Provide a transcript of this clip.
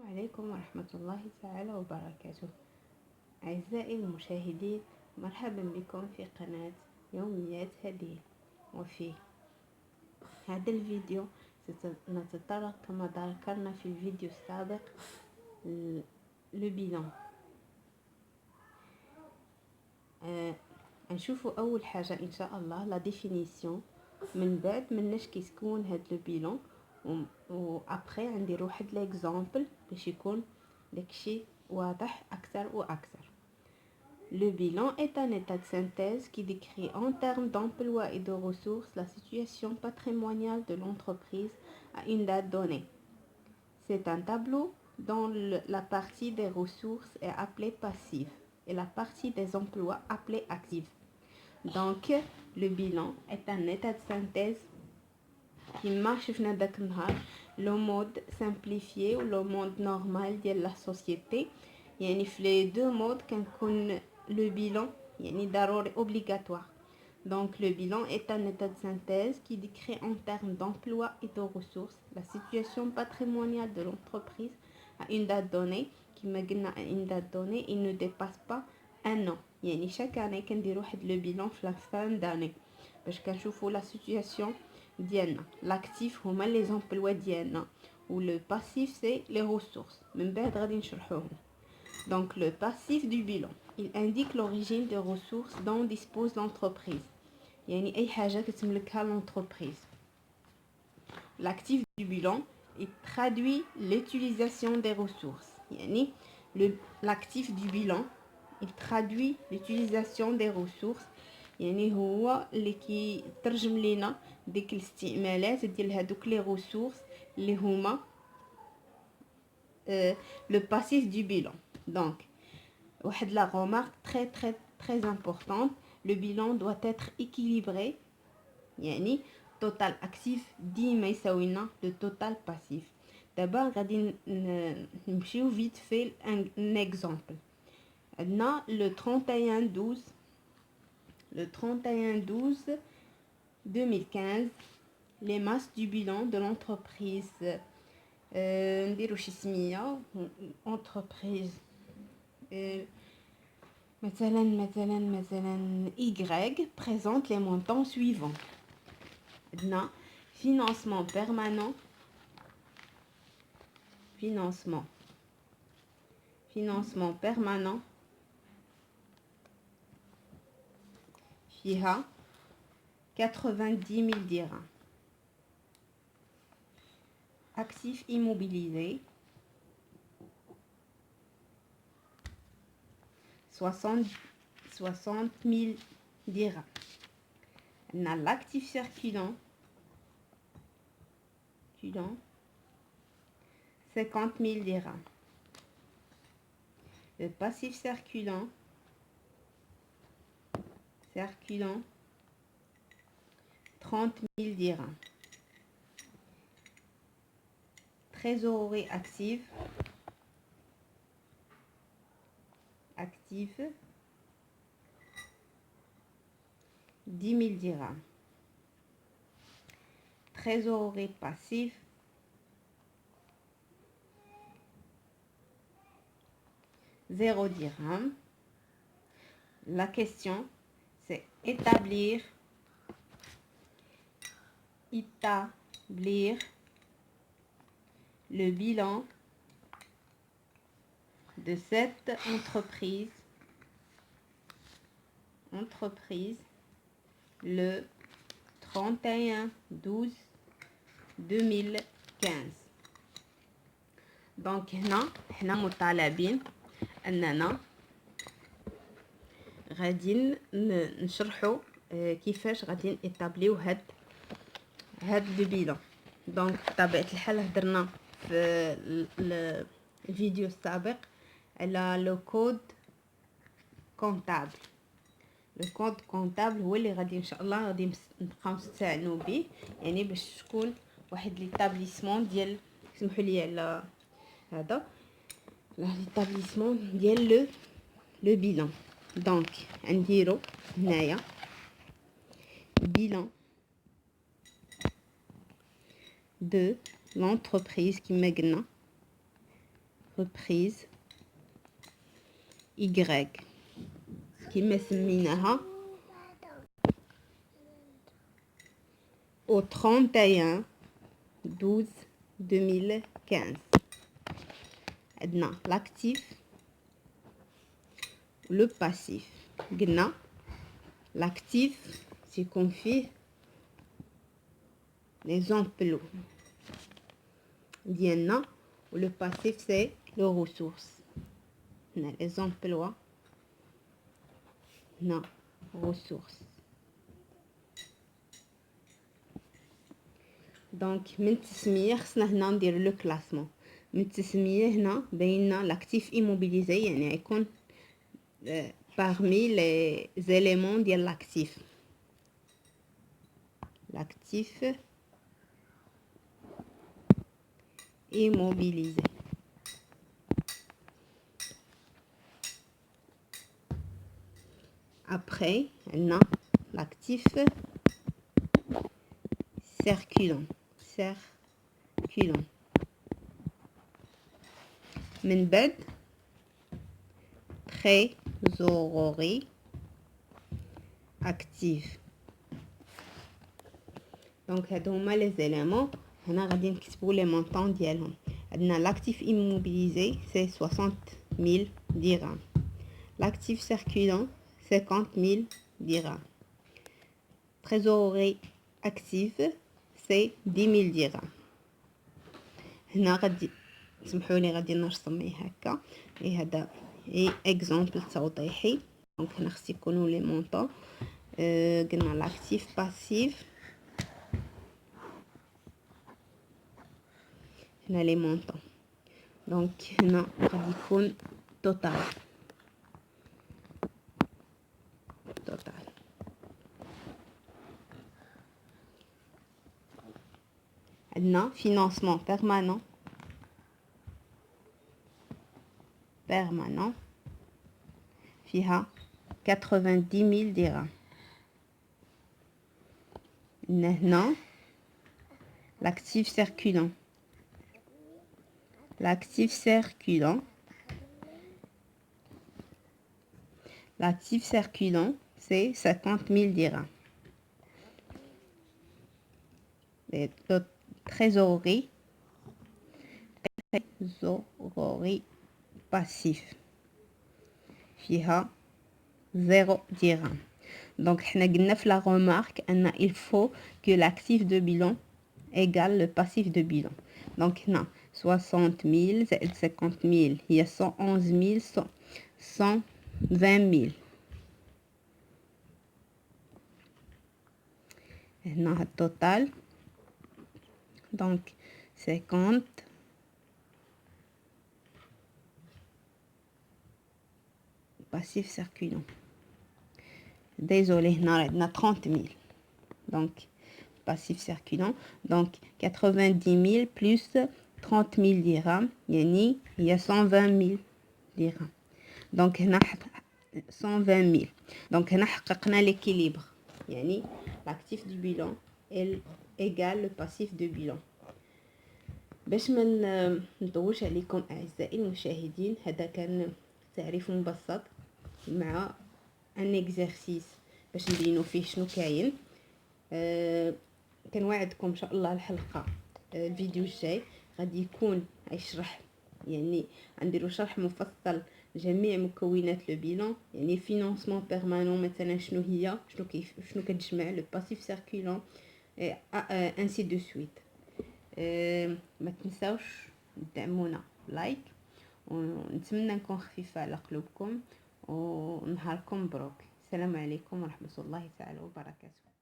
عليكم ورحمة الله تعالى وبركاته. أعزائي المشاهدين، مرحبا بكم في قناة يوميات هدية. وفي هذا الفيديو سنتطرق كما ذكرنا في الفيديو السابق لو بيلان. نشوفوا أول حاجة إن شاء الله لا ديفينيسيون، من بعد مناش كيسكون هاد لو بيلان، و ابري عندي واحد ليكزامبل باش يكون داكشي واضح اكثر واكثر. Le bilan est un état de synthèse qui décrit en termes d'emploi et de ressources la situation patrimoniale de l'entreprise à une date donnée. C'est un tableau dont la partie des ressources est appelée passive et la partie des emplois appelée active. Donc, le bilan est un état de synthèse كيما شفنا داك النهار لو مود سامبليفيي ولو مود نورمال ديال لا سوسيتي. يعني في لي دو مود كنكون لو بيلان يعني ضروري اوبليغاتوار. Donc le bilan est un état de synthèse qui décrit en termes d'emploi et de ressources la situation patrimoniale de l'entreprise à une date donnée. كما قلنا à une date donnée, il ne dépasse pas un an. يعني chaque année كندير واحد لو بيلان في la fin d'année باش كنشوفوا la situation ديالنا. l'actif هما les emplois ديالنا و le passif c'est les ressources. من بعد غادي نشرحوهم. Donc le passif du bilan, il indique l'origine des ressources dont dispose l'entreprise. يعني أي حاجة كتملكها l'entreprise. L'actif du bilan, il traduit l'utilisation des ressources. يعني l'actif du bilan, il traduit l'utilisation des ressources. يعني هو اللي كيترجم لينا ديك الاستعمالات ديال هادوك لي ressources اللي هما le passif du bilan. Donc, la remarque très importante, le bilan doit être équilibré. يعني total actif ديما يساوي لنا le total passif. دابا غادي نمشيو vite fait un exemple. عندنا le 31/12/2015 les masses du bilan de l'entreprise. نديرو شي سميه entreprise مثلا Y présente les montants suivants. عندنا financement permanent فيها 90 000 dirhams. Actifs immobilisés 60 000 dirhams. On a l'actif circulant 50 000 dirhams. Le passif circulant 30 000 dirhams. Trésorerie active 10 000 dirhams. Trésorerie passive 0 dirham. La question, c'est établir le bilan de cette entreprise le 31/12/2015. Donc هنا مطالبين اننا غادي نشرحوا كيفاش غادي نيطابليو هاد لو بيلان. دونك بطبيعه الحال هضرنا في الفيديو السابق على لو كود كونطابل. لو كود كونطابل هو اللي غادي ان شاء الله غادي نبقاو نستعانوا به، يعني باش تكون واحد ليطابليسمون ديال، سمحوا لي على هذا، ليطابليسمون ديال لو بيلان. دونك نديرو هنايا bilan de l'entreprise كما قلنا reprise Y كما سميناها au 31/12/2015. عندنا l'actif le passif. قلنا l'actif سيكون فيه les emplois ديالنا و le passif c'est les ressources. هنا les emplois هنا ressources. دونك من التسميه خصنا هنا ندير لو كلاسمون. من التسميه هنا بينا لاكتيف ايموبيليزي يعني يكون parmi les éléments ديال l'actif. L'actif immobilisé. Après, on a l'actif circulant. Circulant. من بعد trésorerie active. Donc هادو هما les éléments. هنا غادي نكتبوا les montants ديالهم. عندنا l'actif immobilisé c'est 60 000 dirhams. L'actif circulant 50 000 dirhams. Trésorerie active c'est 10 000 dirhams. هنا غادي سمحوا لي غادي نرسميه هكا. هذا اي اكزامبل توضيحي. دونك هنا خص يكونوا لي مونطون. قلنا لاكتيف باسيف. هنا لي مونطون. دونك هنا غادي يكون توتال. عندنا فينانسمون بيرمانون فيها 90 000 درهم. هنا l'actif circulant. L'actif circulant c'est 50 000 dirhams. Et trésorerie passif فيها 0 dirham. Donc حنا قلنا في la remarque أن il faut que l'actif de bilan égale le passif de bilan. Donc هنا 60 000 زائد 50 000 هي 111 000 120 000. هنا التوتال donc 50 passif circulant. Désolé, هنا عندنا 30 000 donc passif circulant. Donc 90 000 plus 30 000 dirhams يعني هي 120 000 dirhams. donc هنا 120 000. donc هنا حققنا l'équilibre يعني l'actif du bilan égale le passif de bilan. باش ما نطولش عليكم اعزائي المشاهدين، هذا كان تعريف مبسط مع ان اكزرسيس باش نبينوا فيه شنو كاين. كنوعدكم ان شاء الله الحلقه الفيديو الجاي غادي يكون يشرح يعني نديروا شرح مفصل جميع مكونات لو بيلون، يعني فينانسمون بيرمانون مثلا شنو هي، شنو كتجمع لو باسيف سيركولون انسي دو سويت. ما تنساوش تدعمونا لايك، ونتمنى نكون خفيفه على قلوبكم ونهاركم مبروك. السلام عليكم ورحمه الله تعالى وبركاته.